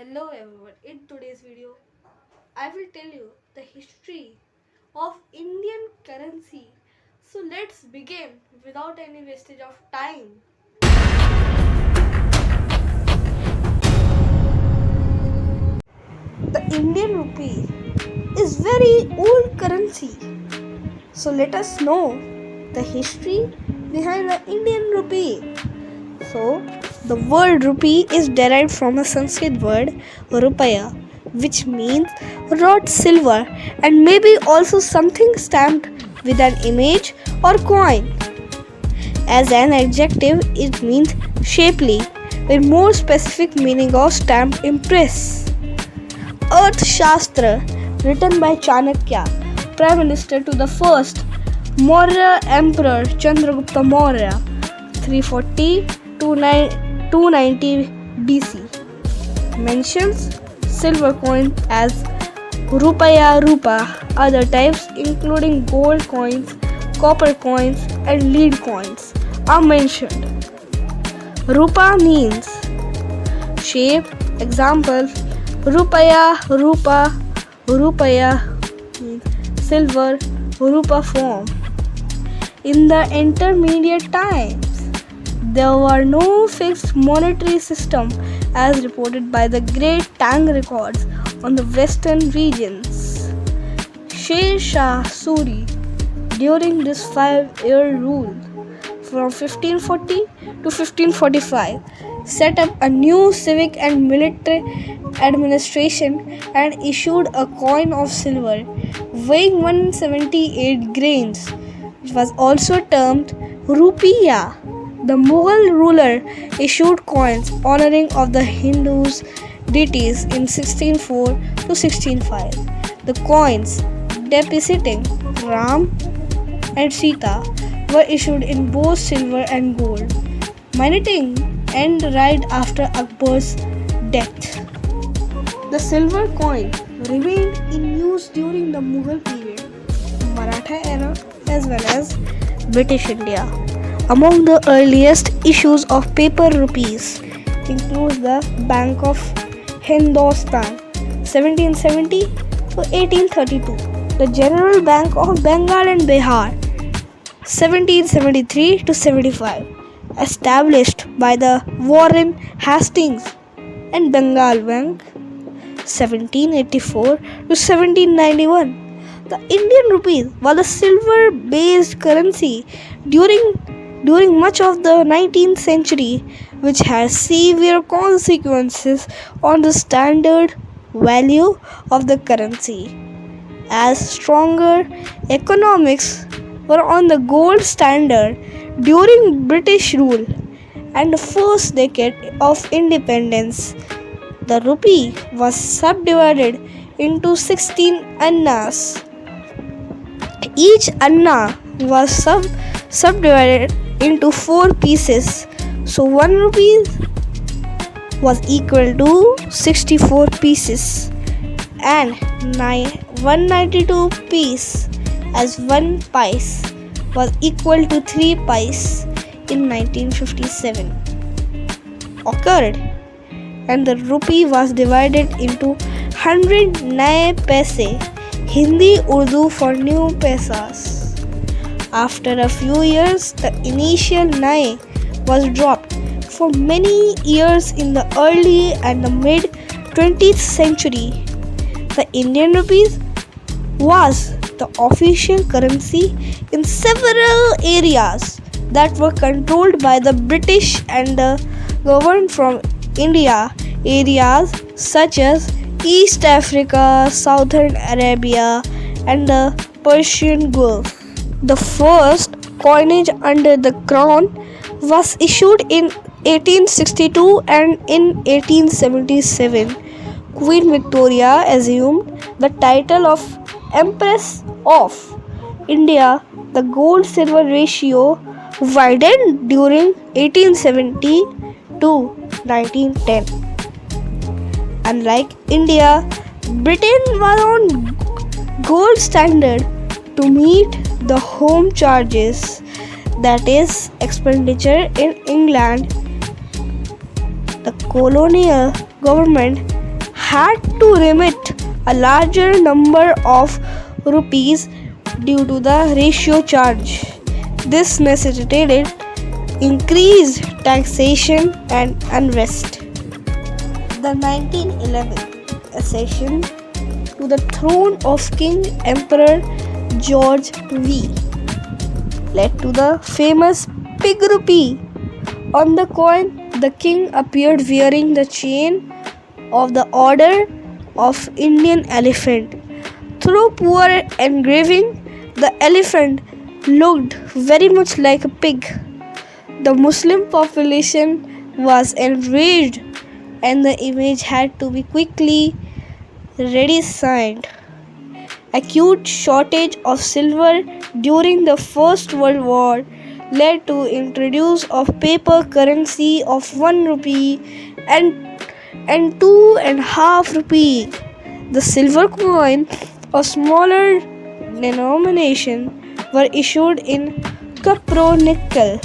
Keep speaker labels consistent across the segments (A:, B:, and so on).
A: Hello everyone. In today's video, I will tell you the history of Indian currency. So let's begin without any wastage of time. The Indian rupee is very old currency. So let us know the history behind the Indian rupee. So, the word rupee is derived from a Sanskrit word rupaya, which means wrought silver and maybe also something stamped with an image or coin. As an adjective, it means shapely, with more specific meaning of stamped impress. Earth Shastra, written by Chanakya, Prime Minister to the first Maurya Emperor Chandragupta Maurya, 340 290 BC, mentions silver coin as rupaya rupa. Other types, including gold coins, copper coins, and lead coins, are mentioned. Rupa means shape. Example: rupaya, rupa, rupaya means silver, rupa form. In the intermediate times, there were no fixed monetary system as reported by the great Tang records on the western regions. Sher Shah Suri, during this 5-year rule from 1540 to 1545, set up a new civic and military administration and issued a coin of silver weighing 178 grains, which was also termed rupiah. The Mughal ruler issued coins honoring of the Hindus deities in 1604 to 1605. The coins depicting Ram and Sita were issued in both silver and gold, minting end right after Akbar's death. The silver coin remained in use during the Mughal period, Maratha era, as well as British India. Among the earliest issues of paper rupees includes the Bank of Hindostan 1770 to 1832, the General Bank of Bengal and Bihar 1773 to 75, established by the Warren Hastings, and Bengal Bank 1784 to 1791. The Indian rupee was a silver-based currency during much of the 19th century, which had severe consequences on the standard value of the currency, as stronger economics were on the gold standard during British rule and the first decade of independence. The rupee was subdivided into 16 annas. Each anna was subdivided into 4 pieces, so 1 rupee was equal to 64 pieces, and 192 piece as 1 pice was equal to 3 pice in 1957 occurred, and the rupee was divided into 100 naya paise, Hindi Urdu for new paisas. After a few years, the initial naya was dropped. For many years in the early and the mid 20th century, the Indian rupee was the official currency in several areas that were controlled by the British and governed from India, areas such as East Africa, Southern Arabia, and the Persian Gulf. The first coinage under the crown was issued in 1862, and in 1877, Queen Victoria assumed the title of Empress of India. The gold-silver ratio widened during 1870 to 1910. Unlike India, Britain was on gold standard to meet the home charges, that is, expenditure in England. The colonial government had to remit a larger number of rupees due to the ratio charge. This necessitated increased taxation and unrest. The 1911 accession to the throne of King Emperor George V led to the famous pig rupee. On the coin, the king appeared wearing the chain of the Order of Indian Elephant. Through poor engraving, the elephant looked very much like a pig. The Muslim population was enraged and the image had to be quickly redesigned. Acute shortage of silver during the First World War led to introduce of paper currency of 1 rupee and 2.5 rupee. The silver coin of smaller denomination were issued in copper-nickel.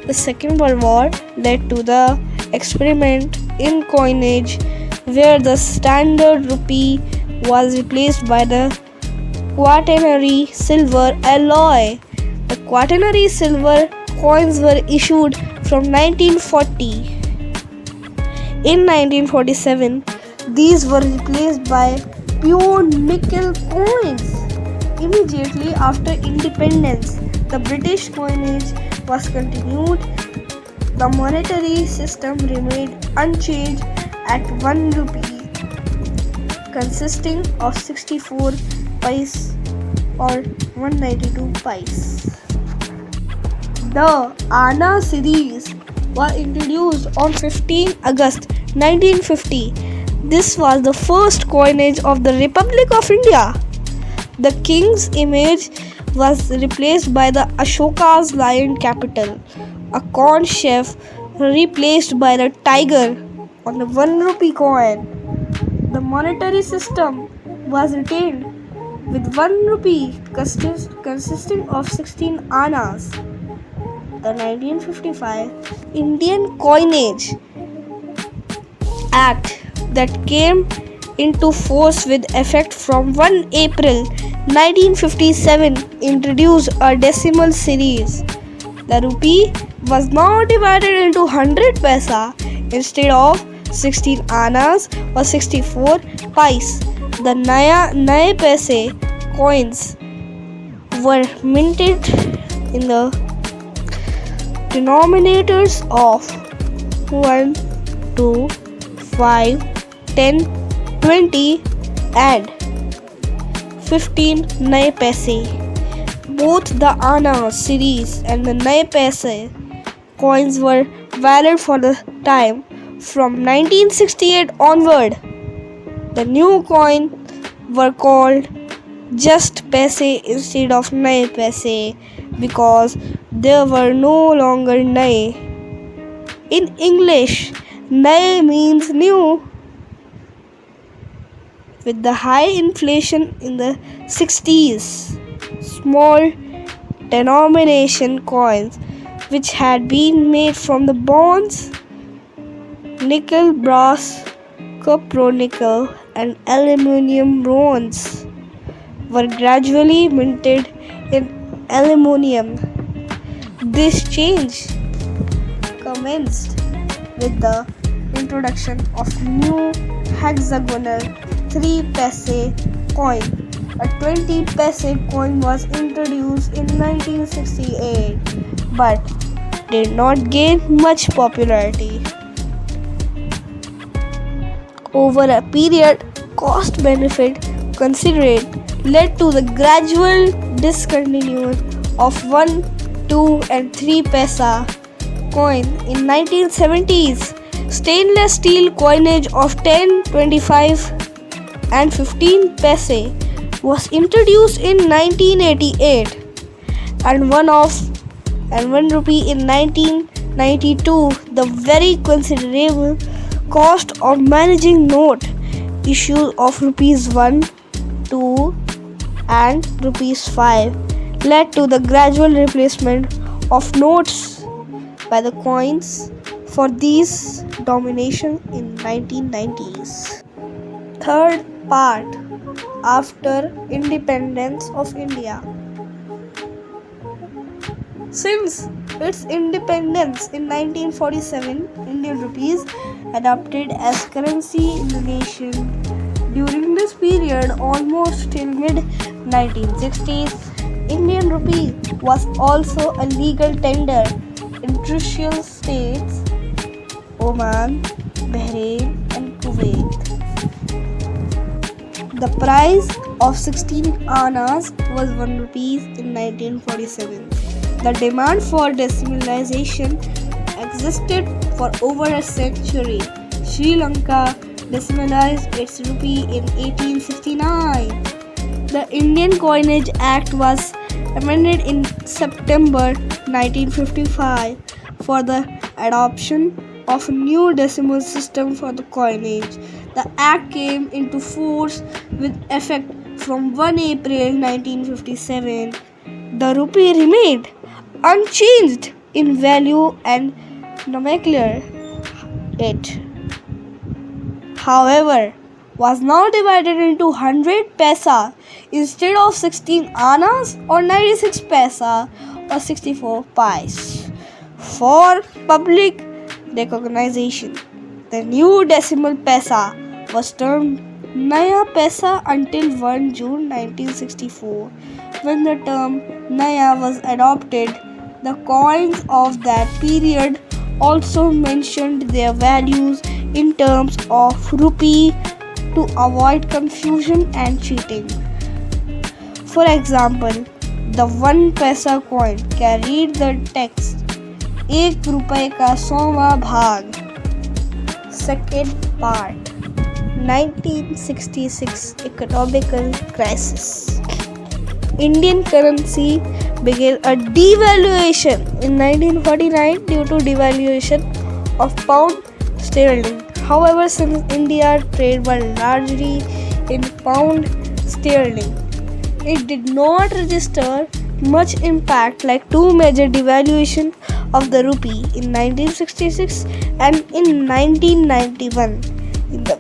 A: The Second World War led to the experiment in coinage where the standard rupee was replaced by the quaternary silver alloy. The quaternary silver coins were issued from 1940. In 1947, these were replaced by pure nickel coins. Immediately after independence, the British coinage was continued. The monetary system remained unchanged at 1 rupee, consisting of 64 pice or 192 pice. The Anna series was introduced on 15 August 1950. This was the first coinage of the Republic of India. The king's image was replaced by the Ashoka's lion capital. A corn chef replaced by the tiger on the 1 rupee coin. The monetary system was retained with 1 rupee consisting of 16 annas. The 1955 Indian Coinage Act that came into force with effect from 1 April 1957 introduced a decimal series. The rupee was now divided into 100 paisa instead of 16 annas or 64 pice. The Naye paise coins were minted in the denominators of 1, 2, 5, 10, 20 and 15 Naye paise. Both the Anna series and the Naye paise coins were valid for the time from 1968 onward. The new coins were called just paise instead of Naye paise because there were no longer Naye. In English, Naye means new. With the high inflation in the 60s, small denomination coins which had been made from the bronze, nickel, brass, copper-nickel and aluminium bronze were gradually minted in aluminium. This change commenced with the introduction of new hexagonal 3 paise coin. A 20 paise coin was introduced in 1968 but did not gain much popularity. Over a period, cost-benefit considerate led to the gradual discontinuance of 1, 2 and 3 paisa coin in 1970s. Stainless steel coinage of 10, 25 and 15 paise was introduced in 1988 and 1 rupee in 1992. The very considerable cost of managing note issue of rupees 1, 2 and rupees 5 led to the gradual replacement of notes by the coins for these domination in 1990s. third part after independence of India. Since its independence in 1947, Indian rupees adopted as currency in the nation. During this period, almost till mid-1960s, Indian rupee was also a legal tender in crucial states Oman, Bahrain and Kuwait. The price of 16 annas was 1 rupee in 1947. The demand for decimalization existed for over a century. Sri Lanka decimalized its rupee in 1869. The Indian Coinage Act was amended in September 1955 for the adoption of a new decimal system for the coinage. The act came into force with effect from 1 April 1957. The rupee remained unchanged in value and nomenclature. It, however, was now divided into 100 paisa instead of 16 annas or 96 paisa or 64 pice for public recognition. The new decimal paisa was termed Naya Paisa until 1 June 1964. When the term Naya was adopted, the coins of that period also mentioned their values in terms of rupee to avoid confusion and cheating. For example, the 1 paisa coin carried the text एक रुपए का 100वां भाग. Second part, 1966 economical crisis. Indian currency began a devaluation in 1949 due to devaluation of pound sterling. However, since India trade was largely in pound sterling, it did not register much impact like two major devaluations of the rupee in 1966 and in 1991 in the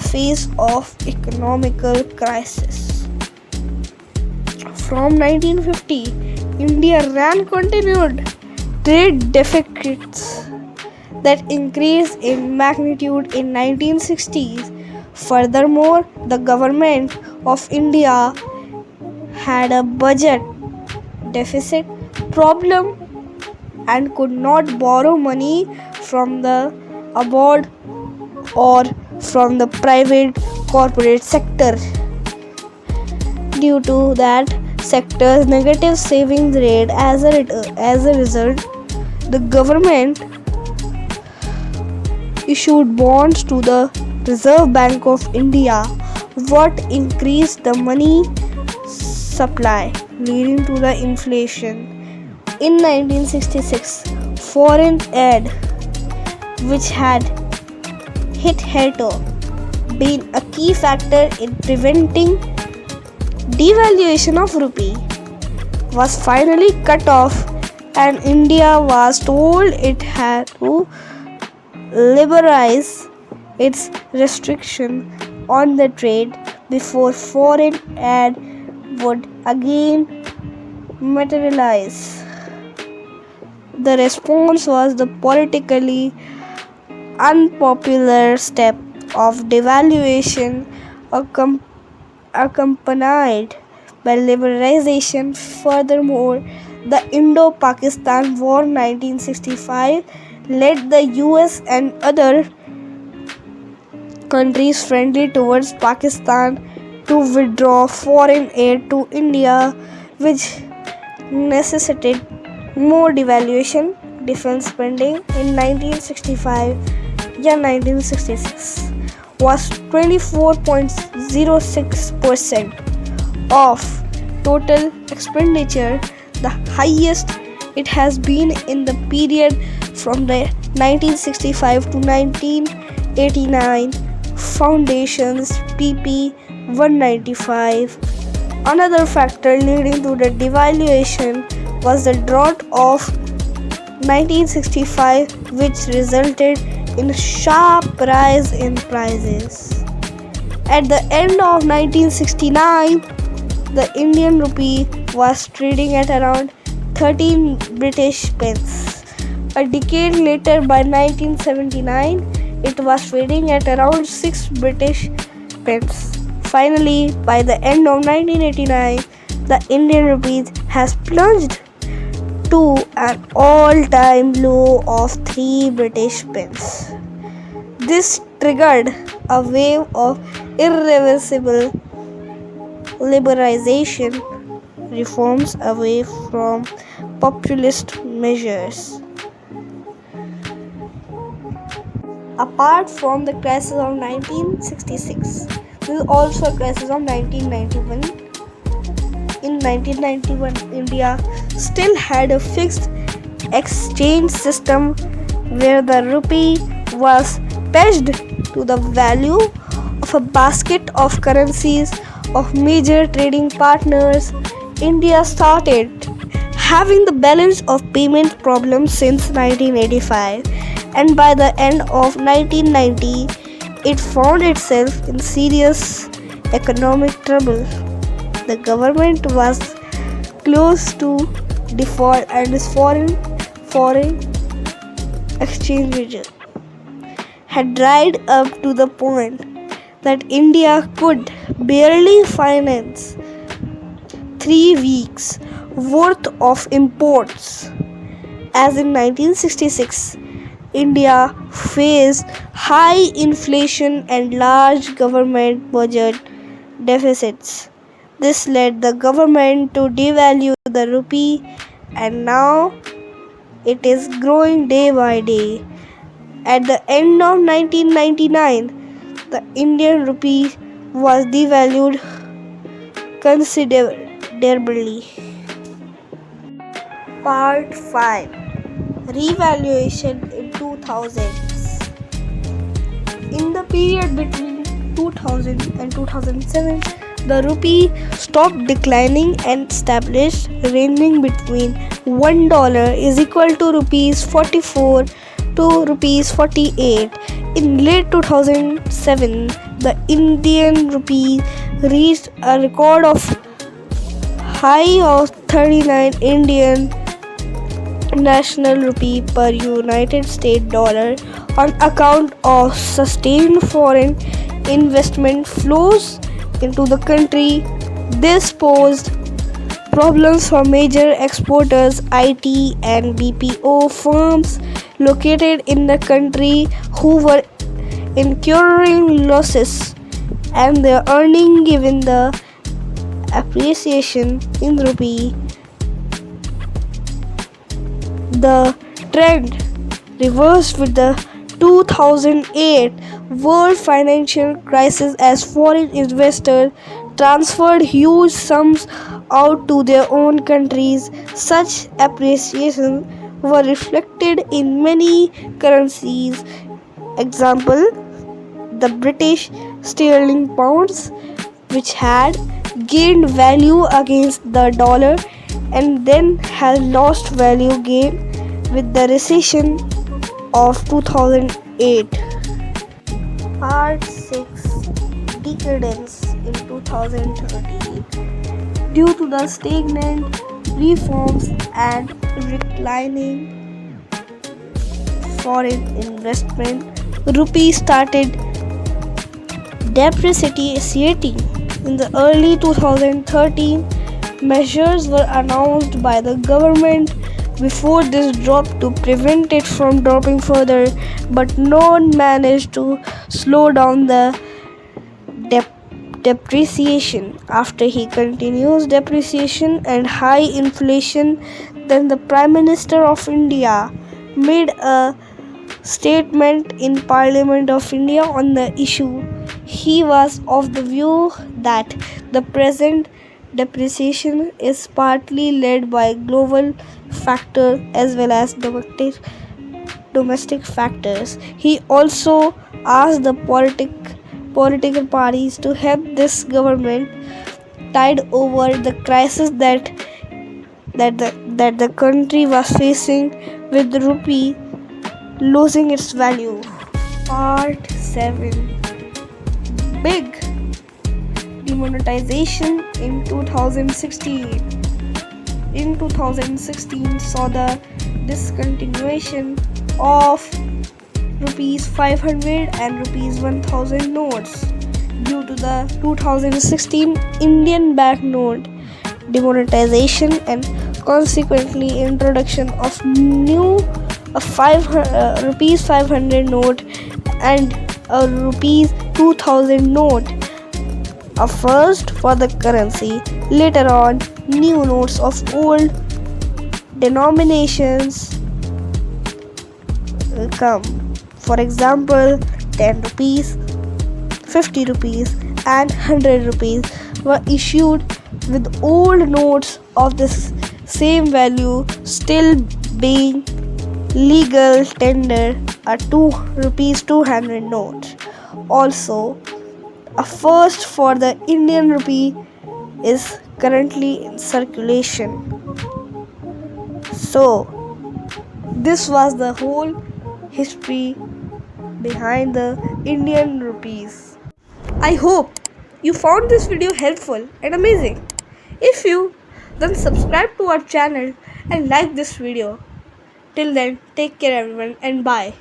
A: face of economical crisis. From 1950, India ran continued trade deficits that increased in magnitude in 1960s. Furthermore, the government of India had a budget deficit problem and could not borrow money from the abroad or from the private corporate sector. Due to that sector's negative savings rate, as a result, the government issued bonds to the Reserve Bank of India, what increased the money supply, leading to the inflation. In 1966, foreign aid, which had hitherto been a key factor in preventing devaluation of rupee, was finally cut off, and India was told it had to liberalize its restriction on the trade before foreign aid would again materialize. The response was the politically unpopular step of devaluation accompanied by liberalization. Furthermore, the Indo-Pakistan War 1965 led the US and other countries friendly towards Pakistan to withdraw foreign aid to India, which necessitated more devaluation. Defense spending in 1965 and 1966 was 24.06% of total expenditure, the highest it has been in the period from the 1965 to 1989. Foundations PP 195. Another factor leading to the devaluation was the drought of 1965, which resulted in a sharp rise in prices. At the end of 1969, the Indian rupee was trading at around 13 British pence. A decade later, by 1979, it was trading at around 6 British pence. Finally, by the end of 1989, the Indian rupee has plunged to an all-time low of 3 British pence. This triggered a wave of irreversible liberalization reforms away from populist measures. Apart from the crisis of 1966, there is also a crisis of 1991. In 1991, India still had a fixed exchange system where the rupee was pegged to the value of a basket of currencies of major trading partners. India started having the balance of payment problem since 1985, and by the end of 1990, it found itself in serious economic trouble. The government was close to default and its foreign exchange reserve had dried up to the point that India could barely finance 3 weeks worth of imports. As in 1966, India faced high inflation and large government budget deficits. This led the government to devalue the rupee, and now it is growing day by day. At the end of 1999, the Indian rupee was devalued considerably. Part 5. Revaluation in 2000s. In the period between 2000 and 2007, the rupee stopped declining and established ranging between $1 is equal to rupees 44 to rupees 48. In late 2007, the Indian rupee reached a record of high of 39 Indian national rupee per United States dollar on account of sustained foreign investment flows into the country. This posed problems for major exporters, IT and BPO firms located in the country who were incurring losses and their earning given the appreciation in rupee. The trend reversed with the 2008 world financial crisis as foreign investors transferred huge sums out to their own countries. Such appreciation were reflected in many currencies. Example, the British sterling pounds, which had gained value against the dollar and then has lost value again with the recession of 2008. Part 6. Decadence in 2013. Due to the stagnant reforms and declining foreign investment, rupee started depreciating. In the early 2013, measures were announced by the government before this drop to prevent it from dropping further, but no one managed to slow down the depreciation. After he continues depreciation and high inflation, then the Prime Minister of India made a statement in Parliament of India on the issue. He was of the view that the present depreciation is partly led by global factors as well as domestic factors. He also asked the political parties to help this government tide over the crisis that the country was facing with the rupee losing its value. Part 7. big demonetization in 2016. In 2016 saw the discontinuation of rupees 500 and rupees 1000 notes due to the 2016 Indian banknote demonetization and consequently introduction of new rupees 500 note and a rupees 2000 note, a first for the currency. Later on, new notes of old denominations will come. For example, 10 rupees, 50 rupees and 100 rupees were issued with old notes of the same value still being legal tender, a 2 rupees 200 note. Also, a first for the Indian rupee is currently in circulation. So, this was the whole history behind the Indian rupees. I hope you found this video helpful and amazing. If you, then subscribe to our channel and like this video. Till then, take care everyone and bye.